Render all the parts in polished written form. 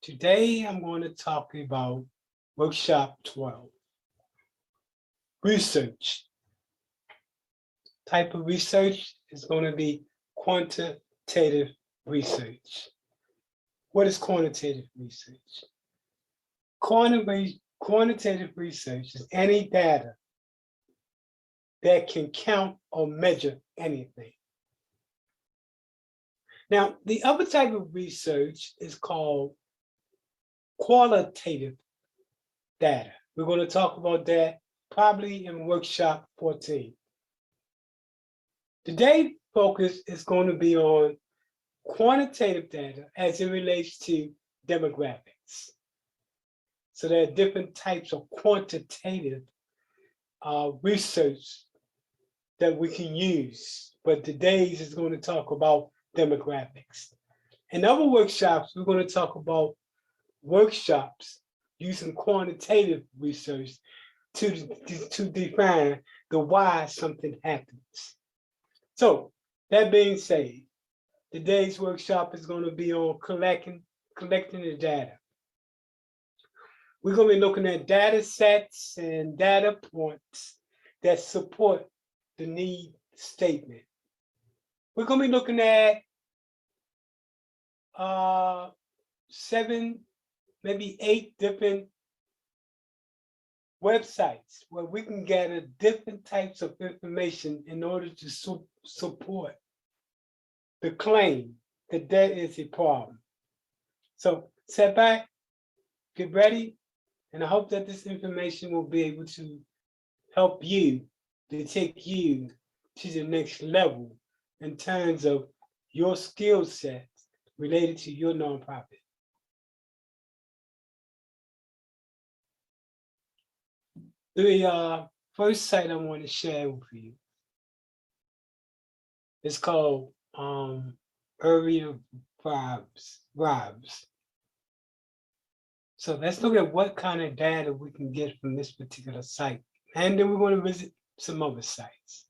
Today, I'm going to talk about workshop 12, research. Type of research is going to be quantitative research. What is quantitative research? Quantitative research is any data that can count or measure anything. Now, the other type of research is called qualitative data. We're going to talk about that probably in workshop 14. Today's focus is going to be on quantitative data as it relates to demographics. So there are different types of quantitative research that we can use, but today's is going to talk about demographics. In other workshops, we're going to talk about workshops using quantitative research to define the why something happens. So that being said, today's workshop is going to be on collecting the data. We're going to be looking at data sets and data points that support the need statement. We're going to be looking at 7, maybe 8 different websites where we can gather different types of information in order to support the claim that there is a problem. So sit back, get ready, and I hope that this information will be able to help you to take you to the next level in terms of your skill sets related to your nonprofit. The first site I want to share with you is called Area Vibes. So let's look at what kind of data we can get from this particular site. And then we're going to visit some other sites.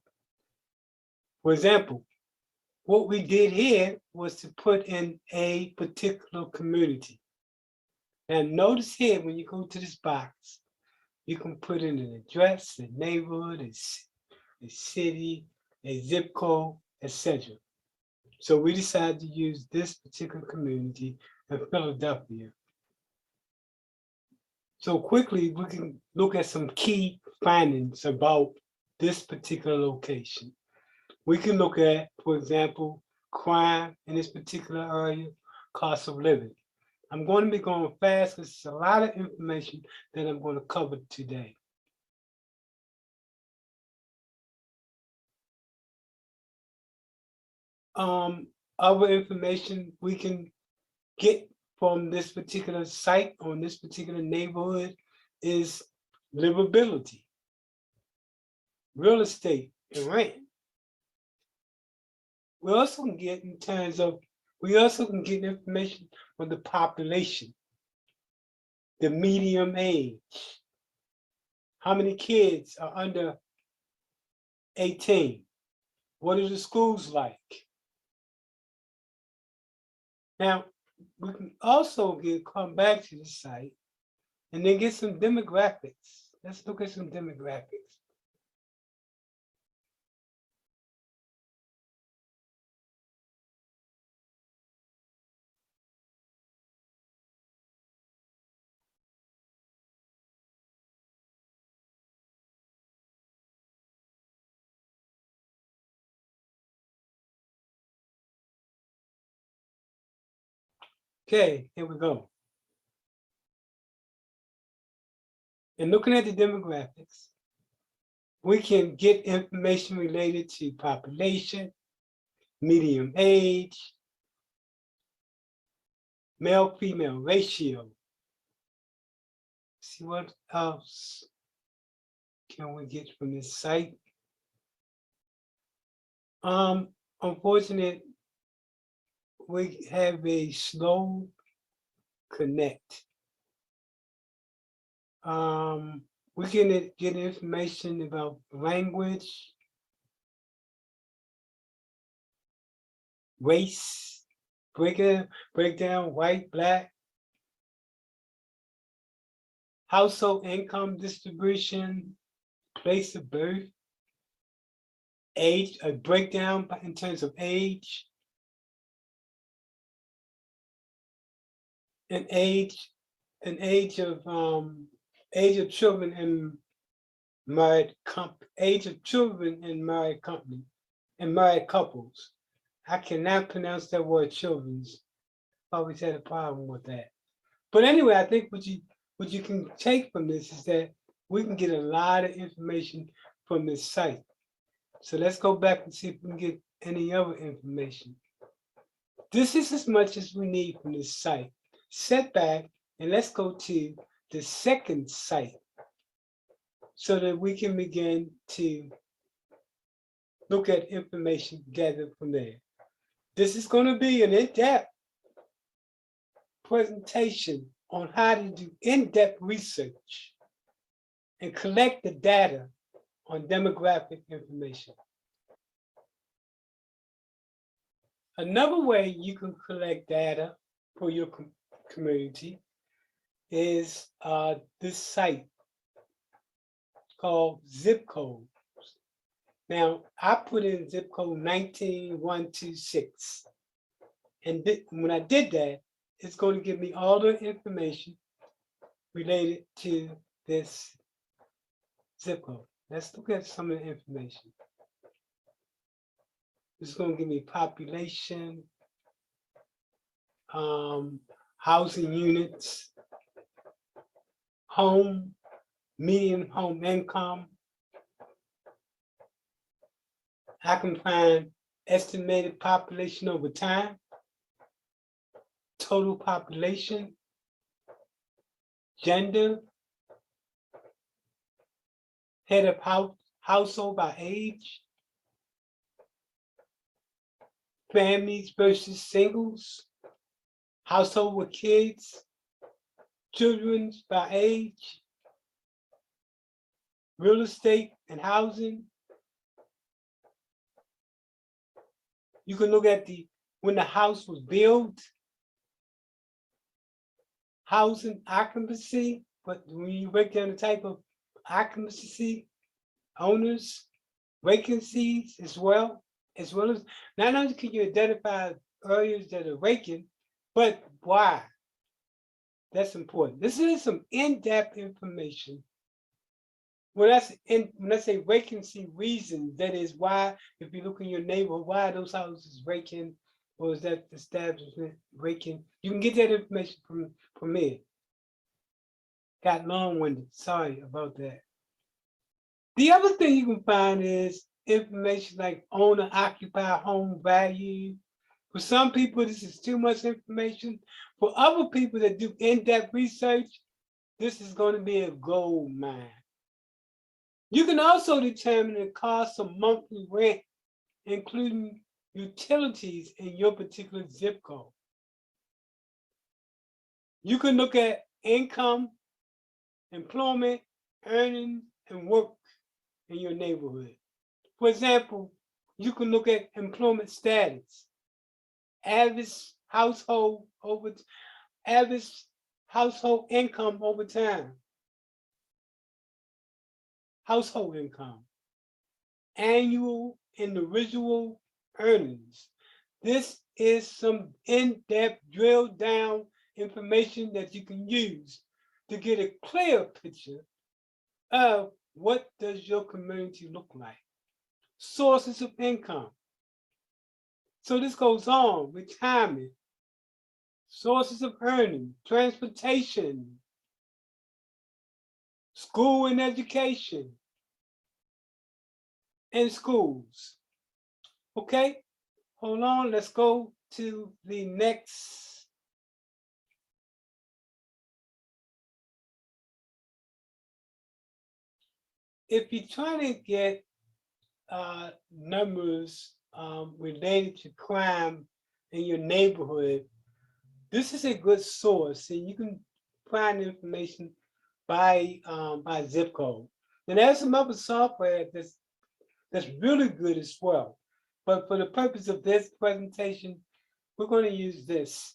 For example, what we did here was to put in a particular community. And notice here, when you go to this box, you can put in an address, a neighborhood, a city, a zip code, etc. So we decided to use this particular community in Philadelphia. So quickly, we can look at some key findings about this particular location. We can look at, for example, crime in this particular area, cost of living. I'm going to be going fast because it's a lot of information that I'm going to cover today. Other information we can get from this particular site on this particular neighborhood is livability, real estate, and rent. We also can get information on the population, the median age, how many kids are under 18, what are the schools like? Now, we can also come back to the site and then get some demographics. Let's look at some demographics. Okay, here we go. And looking at the demographics, we can get information related to population, median age, male-female ratio. See what else can we get from this site? Unfortunately, we have a slow connect. We can get information about language, race, break down white, black, household income distribution, place of birth, age, a breakdown in terms of age, and age of children in age of children in married company and married couples. I cannot pronounce that word children's. Always had a problem with that. But anyway, I think what you can take from this is that we can get a lot of information from this site. So let's go back and see if we can get any other information. This is as much as we need from this site. Set back and let's go to the second site so that we can begin to look at information gathered from there. This is going to be an in-depth presentation on how to do in-depth research and collect the data on demographic information. Another way you can collect data for your community is this site called zip codes. Now, I put in zip code 19126. And when I did that, it's going to give me all the information related to this zip code. Let's look at some of the information. It's going to give me population, housing units, median home income. I can find estimated population over time, total population, gender, head of household by age, families versus singles, household with kids, children by age, real estate and housing. You can look at when the house was built, housing occupancy, but when you break down the type of occupancy, owners, vacancies as well as not only can you identify areas that are vacant, but why. That's important. This is some in-depth information. When I say vacancy reasons, that is why, if you look in your neighborhood, why are those houses vacant, or is that establishment vacant? You can get that information from me. Got long-winded, sorry about that. The other thing you can find is information like owner-occupied home value. For some people, this is too much information. For other people that do in-depth research, this is going to be a gold mine. You can also determine the cost of monthly rent, including utilities in your particular zip code. You can look at income, employment, earnings, and work in your neighborhood. For example, you can look at employment status, average household income over time, household income, annual individual earnings. This is some in-depth drill down information that you can use to get a clear picture of what does your community look like. Sources of income. So this goes on, retirement, sources of earning, transportation, school and education, and schools. Okay, hold on, let's go to the next. If you're trying to get numbers related to crime in your neighborhood, this is a good source, and you can find information by zip code. And there's some other software that's really good as well. But for the purpose of this presentation, we're going to use this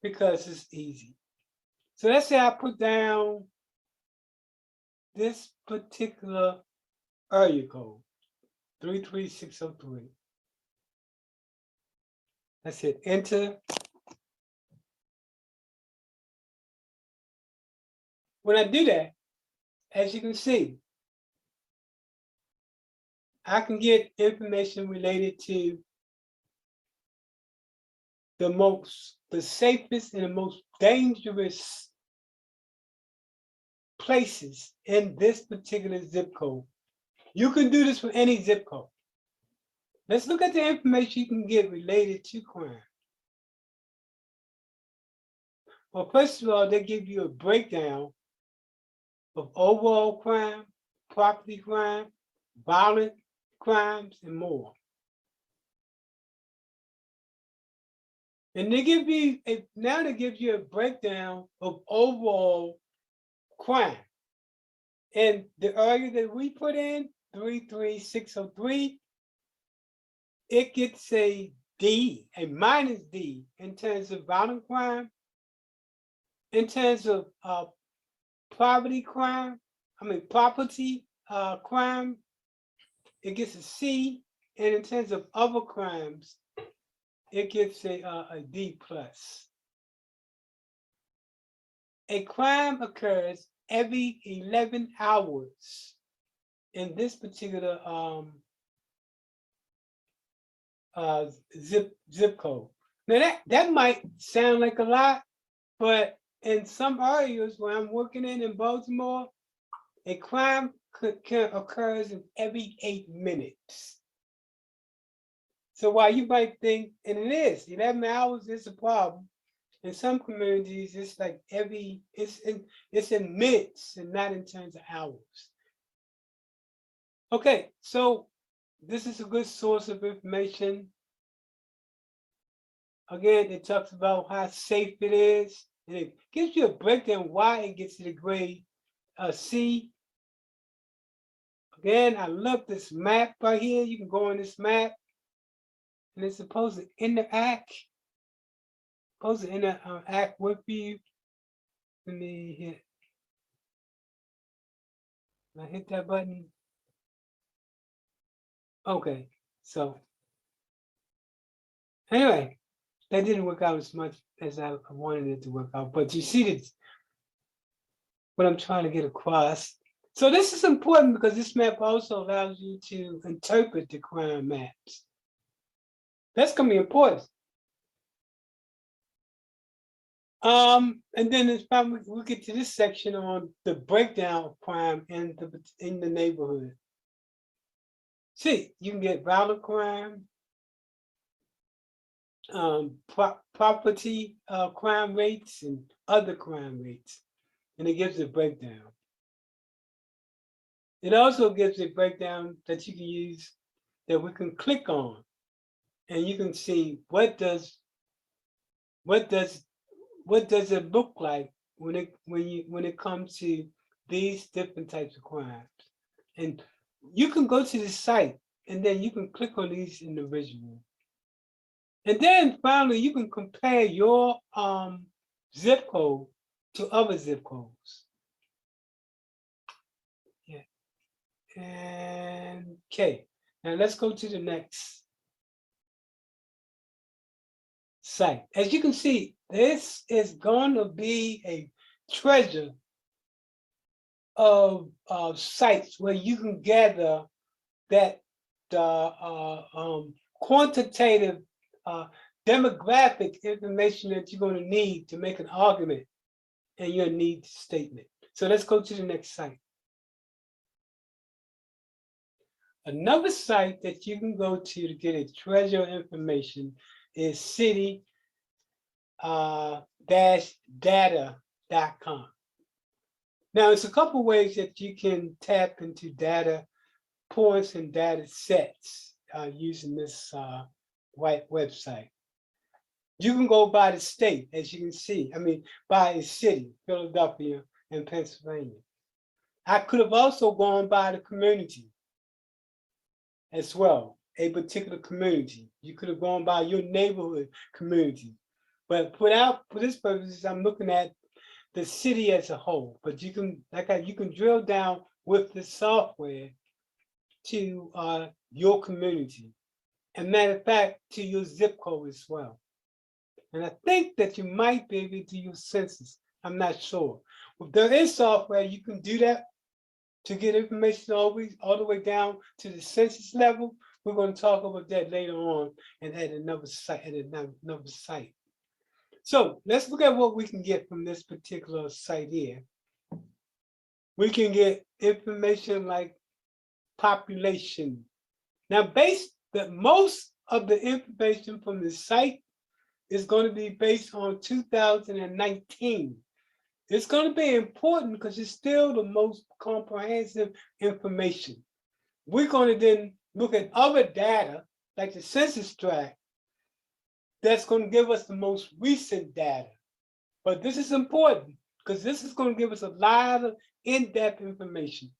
because it's easy. So let's say I put down this particular area code, 33603. That's it, enter. When I do that, as you can see, I can get information related to the safest and the most dangerous places in this particular zip code. You can do this for any zip code. Let's look at the information you can get related to crime. Well, first of all, they give you a breakdown of overall crime, property crime, violent crimes, and more. And they give you now they give you a breakdown of overall crime. And the area that we put in, 33603, it gets a D, a minus D in terms of violent crime, in terms of property crime, property crime, it gets a C, and in terms of other crimes, it gets a D plus. A crime occurs every 11 hours in this particular zip code. Now that might sound like a lot, but in some areas where I'm working in Baltimore, a crime occurs in every 8 minutes. So while you might think, and it is, 11 hours is a problem, in some communities, it's like it's in minutes and not in terms of hours. Okay, so this is a good source of information. Again, it talks about how safe it is, and it gives you a breakdown why it gets to the grade C. Again, I love this map right here. You can go on this map, and it's supposed to interact. Act with you. Let me hit that button. Okay, so anyway, that didn't work out as much as I wanted it to work out, but you see this, what I'm trying to get across. So this is important because this map also allows you to interpret the crime maps. That's gonna be important. And then we'll get to this section on the breakdown of crime in the neighborhood. See, you can get violent crime, property crime rates, and other crime rates, and it gives a breakdown. It also gives a breakdown that you can use, that we can click on, and you can see what does it look like when it comes to these different types of crimes. And you can go to the site and then you can click on these individuals. And then finally you can compare your zip code to other zip codes. Yeah. And okay. Now let's go to the next site. As you can see, this is going to be a treasure of sites where you can gather that quantitative demographic information that you're going to need to make an argument in your needs statement. So let's go to the next site. Another site that you can go to get a treasure of information is city-data.com. Now, it's a couple ways that you can tap into data points and data sets using this white website. You can go by the state, as you can see. By a city, Philadelphia and Pennsylvania. I could have also gone by the community as well, a particular community. You could have gone by your neighborhood community. But for this purpose, I'm looking at the city as a whole, but you can, you can drill down with the software to your community. And matter of fact, to your zip code as well. And I think that you might be able to do your census. I'm not sure. If there is software, you can do that to get information all the way down to the census level. We're going to talk about that later on and at another site. So let's look at what we can get from this particular site here. We can get information like population. Now, most of the information from the site is going to be based on 2019. It's going to be important because it's still the most comprehensive information. We're going to then look at other data, like the census tract, that's going to give us the most recent data. But this is important because this is going to give us a lot of in-depth information.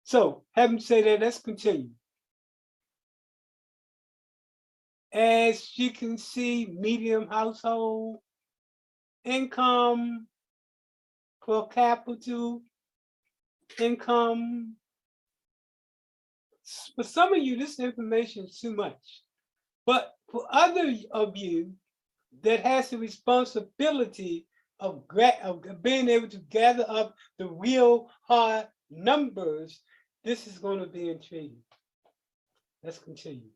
So, having said that, let's continue. As you can see, medium household income, per capita income. For some of you, this information is too much. But for others of you that has the responsibility of being able to gather up the real hard numbers, this is going to be intriguing. Let's continue.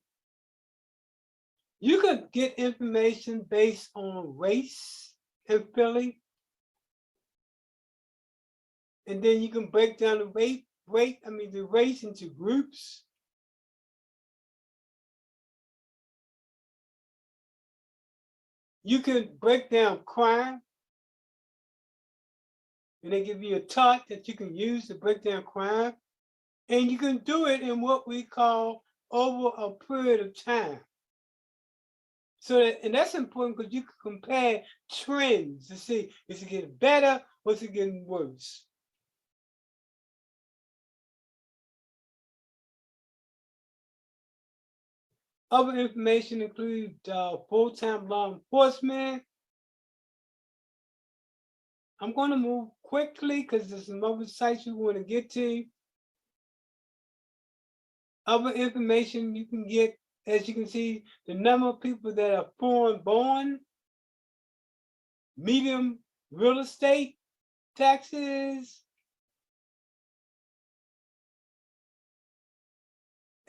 You could get information based on race in Philly. And then you can break down the the race into groups. You can break down crime. And they give you a chart that you can use to break down crime. And you can do it in what we call over a period of time. And that's important because you can compare trends to see, is it getting better or is it getting worse? Other information includes full-time law enforcement. I'm going to move quickly because there's some other sites we want to get to. Other information you can get, as you can see, the number of people that are foreign born, medium real estate taxes.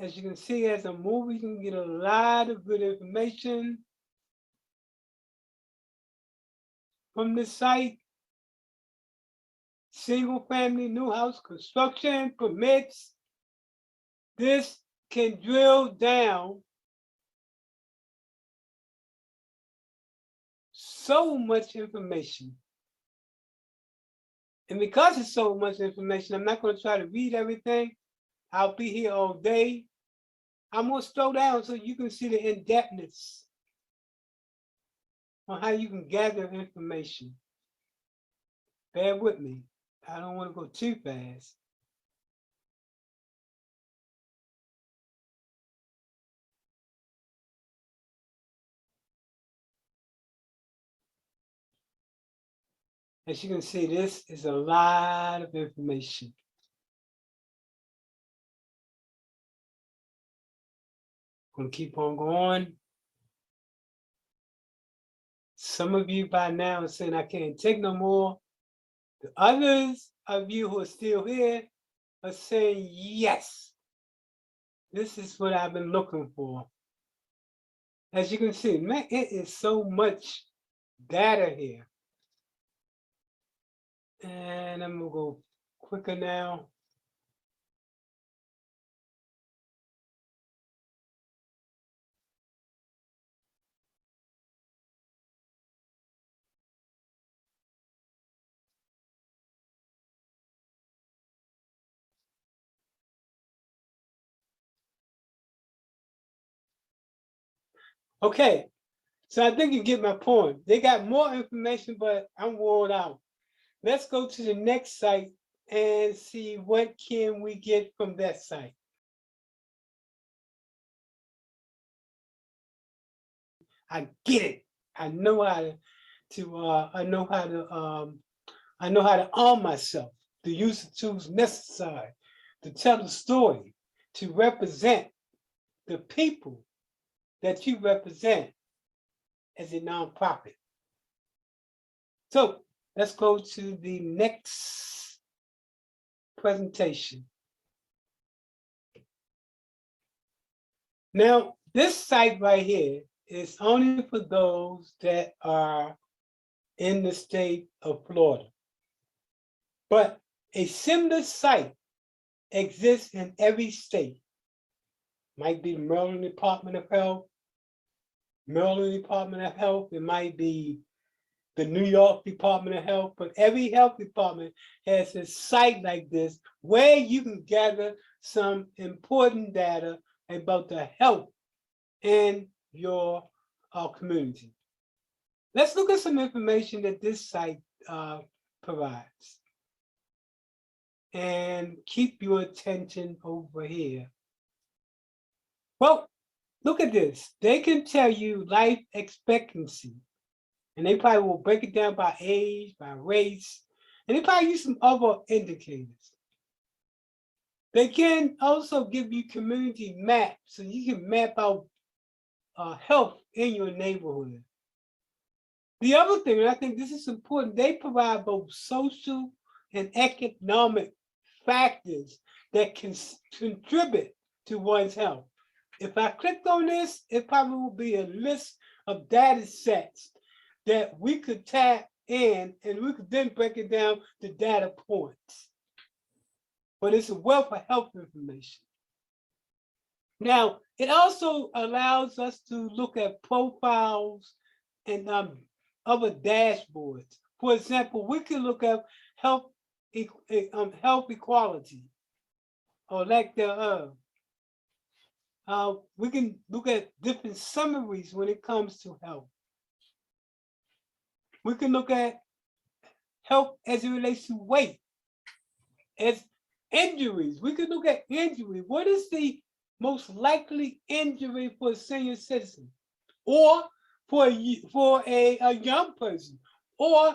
As you can see, as a movie, you can get a lot of good information from this site. Single family new house construction permits. This can drill down so much information. And because it's so much information, I'm not going to try to read everything. I'll be here all day. I'm going to slow down so you can see the in-depthness on how you can gather information. Bear with me. I don't want to go too fast. As you can see, this is a lot of information. I'm going to keep on going. Some of you by now are saying I can't take no more. The others of you who are still here are saying yes. This is what I've been looking for. As you can see, man, it is so much data here. And I'm gonna go quicker now. Okay, so I think you get my point. They got more information, but I'm worn out. Let's go to the next site and see what can we get from that site. I get it. I know how to I know how to arm myself, to use the tools necessary to tell the story, to represent the people that you represent as a nonprofit. So let's go to the next presentation. Now, this site right here is only for those that are in the state of Florida. But a similar site exists in every state. Might be the Maryland Department of Health, it might be the New York Department of Health, but every health department has a site like this where you can gather some important data about the health in your community. Let's look at some information that this site provides. And keep your attention over here. Well, look at this. They can tell you life expectancy. And they probably will break it down by age, by race, and they probably use some other indicators. They can also give you community maps, so you can map out health in your neighborhood. The other thing, and I think this is important, they provide both social and economic factors that can contribute to one's health. If I clicked on this, it probably will be a list of data sets that we could tap in, and we could then break it down to data points. But it's a wealth of health information. Now, it also allows us to look at profiles and other dashboards. For example, we can look at health equality or lack thereof. We can look at different summaries when it comes to health. We can look at health as it relates to weight, as injuries. We can look at injury. What is the most likely injury for a senior citizen, or for a young person, or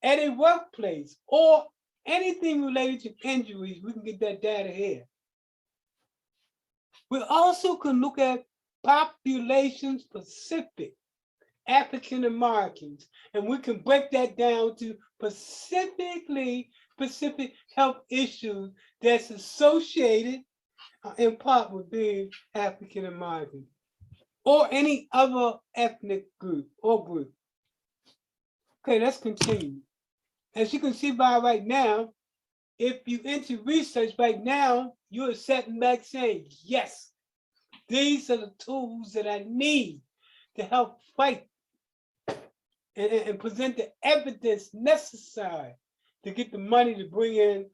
at a workplace, or anything related to injuries? We can get that data here. We also can look at population-specific African Americans, and we can break that down to specific health issues that's associated in part with being African American or any other ethnic group or group. Okay, let's continue. As you can see by right now, if you enter research right now, you're sitting back saying, yes, these are the tools that I need to help fight and present the evidence necessary to get the money to bring in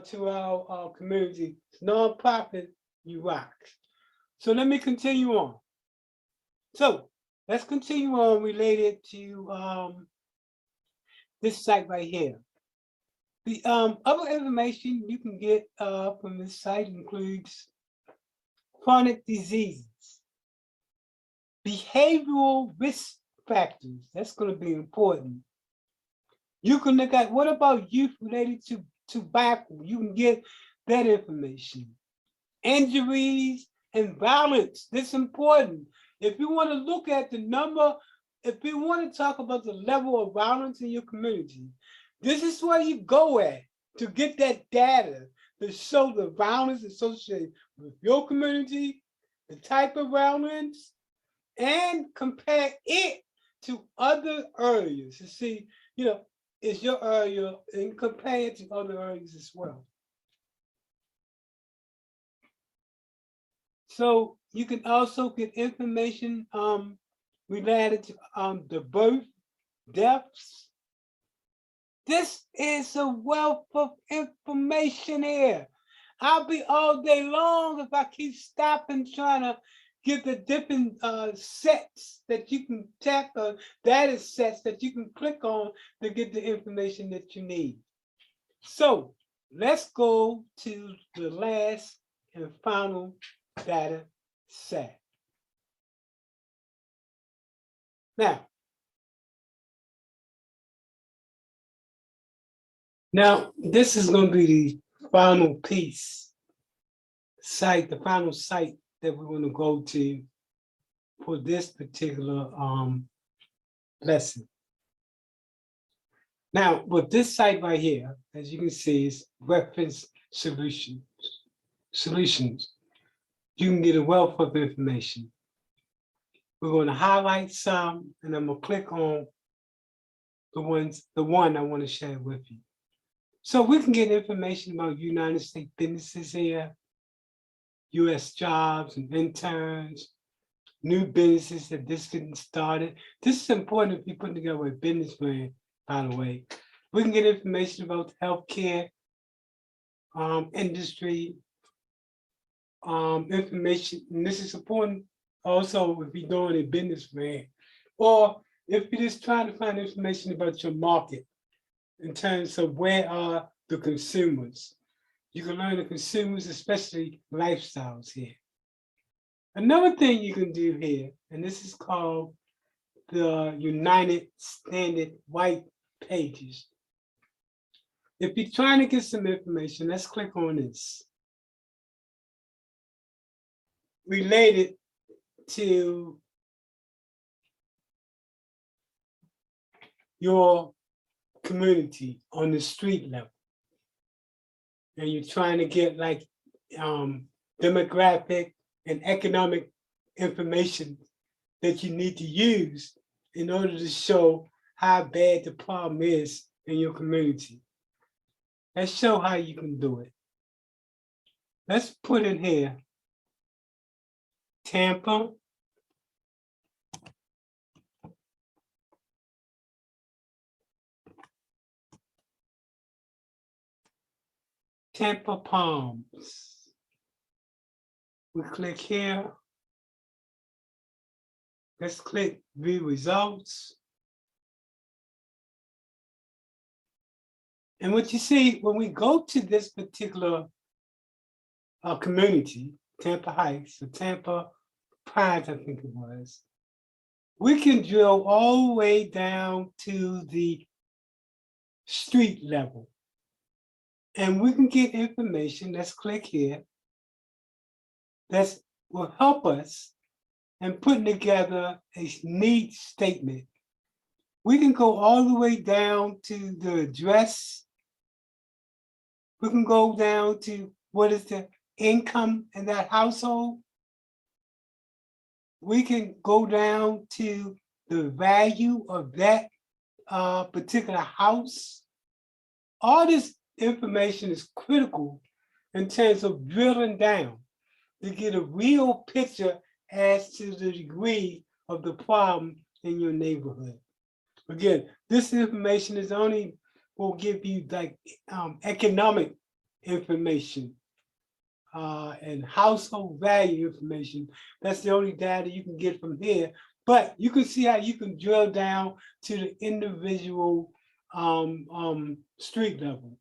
to our community. It's nonprofit, you rock. So let me continue on. So let's continue on related to this site right here. The other information you can get from this site includes chronic diseases, behavioral risk factors. That's going to be important. You can look at what about youth related to tobacco. You can get that information. Injuries and violence. That's important. If you want to look at the number, if you want to talk about the level of violence in your community, this is where you go at to get that data to show the violence associated with your community, the type of violence, and compare it to other areas to see, is your area, and compare it to other areas as well. So you can also get information related to the birth, deaths. This is a wealth of information here. I'll be all day long if I keep stopping trying to get the different sets that you can tap, data sets that you can click on to get the information that you need. So let's go to the last and final data set. Now, Now, this is going to be the final piece, the final site that we're going to go to for this particular lesson. Now, with this site right here, as you can see, is reference solutions. You can get a wealth of information. We're going to highlight some, and I'm going to click on the one I want to share with you. So we can get information about United States businesses here, US jobs and interns, new businesses that just getting started. This is important if you're putting together a business plan, by the way. We can get information about the healthcare industry, information, and this is important also if you're doing a business plan, or if you're just trying to find information about your market in terms of where are the consumers. You can learn the consumers, especially lifestyles here. Another thing you can do here, and this is called the United Standard White Pages. If you're trying to get some information, let's click on this. Related to your community on the street level. And you're trying to get like demographic and economic information that you need to use in order to show how bad the problem is in your community. Let's show how you can do it. Let's put in here Tampa, Tampa Palms. We click here. Let's click view results. And what you see when we go to this particular community, Tampa Heights, or Tampa Pines, I think it was, we can drill all the way down to the street level. And we can get information, let's click here, that will help us in putting together a needs statement. We can go all the way down to the address. We can go down to what is the income in that household. We can go down to the value of that particular house. All this information is critical in terms of drilling down to get a real picture as to the degree of the problem in your neighborhood. Again, this information is only will give you like economic information and household value information. That's the only data you can get from here. But you can see how you can drill down to the individual street level.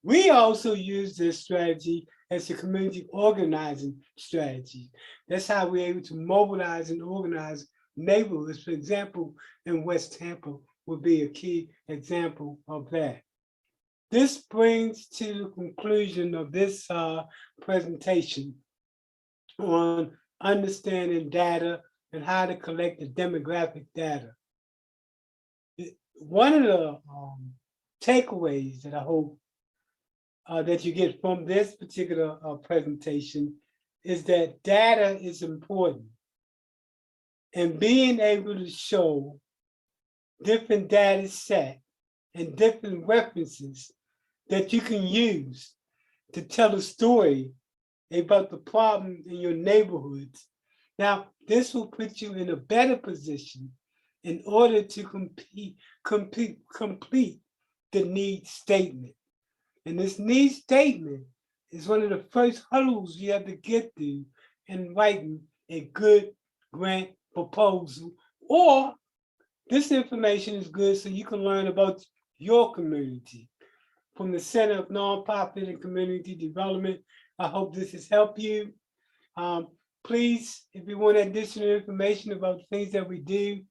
We also use this strategy as a community organizing strategy. That's how we're able to mobilize and organize neighborhoods. For example, in West Tampa would be a key example of that. This brings to the conclusion of this presentation on understanding data and how to collect the demographic data. One of the takeaways that I hope that you get from this particular presentation is that data is important. And being able to show different data sets and different references that you can use to tell a story about the problem in your neighborhoods. Now, this will put you in a better position in order to complete the needs statement. And this needs statement is one of the first hurdles you have to get through in writing a good grant proposal. Or this information is good so you can learn about your community. From the Center of Nonprofit and Community Development, I hope this has helped you. Please, if you want additional information about things that we do,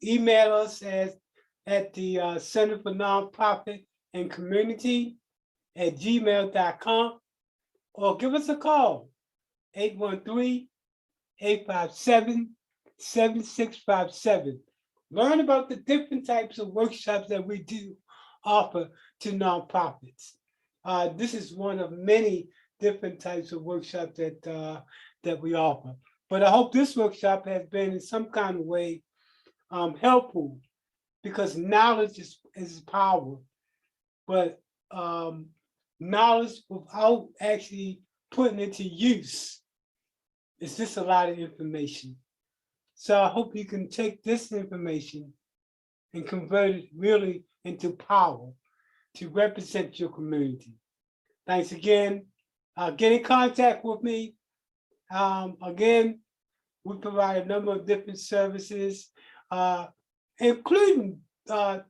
email us at the Center for Nonprofit and community@gmail.com, or give us a call, 813-857-7657. Learn about the different types of workshops that we do offer to nonprofits. This is one of many different types of workshops that we offer. But I hope this workshop has been in some kind of way helpful, because knowledge is power. But knowledge without actually putting it to use is just a lot of information. So I hope you can take this information and convert it really into power to represent your community. Thanks again. Get in contact with me. Again, we provide a number of different services, including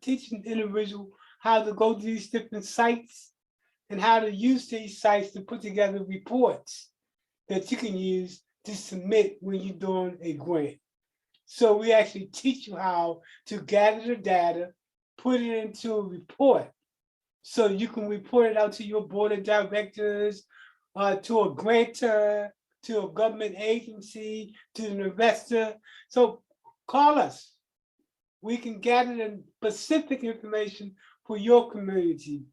teaching individuals how to go to these different sites and how to use these sites to put together reports that you can use to submit when you're doing a grant. So we actually teach you how to gather the data, put it into a report, so you can report it out to your board of directors, to a grantor, to a government agency, to an investor. So call us. We can gather the specific information for your community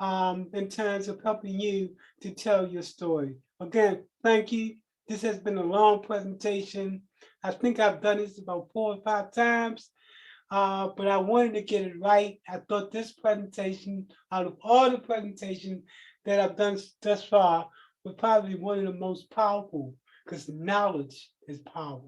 in terms of helping you to tell your story. Again, thank you. This has been a long presentation. I think I've done this about 4 or 5 times, but I wanted to get it right. I thought this presentation, out of all the presentations that I've done thus far, was probably one of the most powerful, because knowledge is power.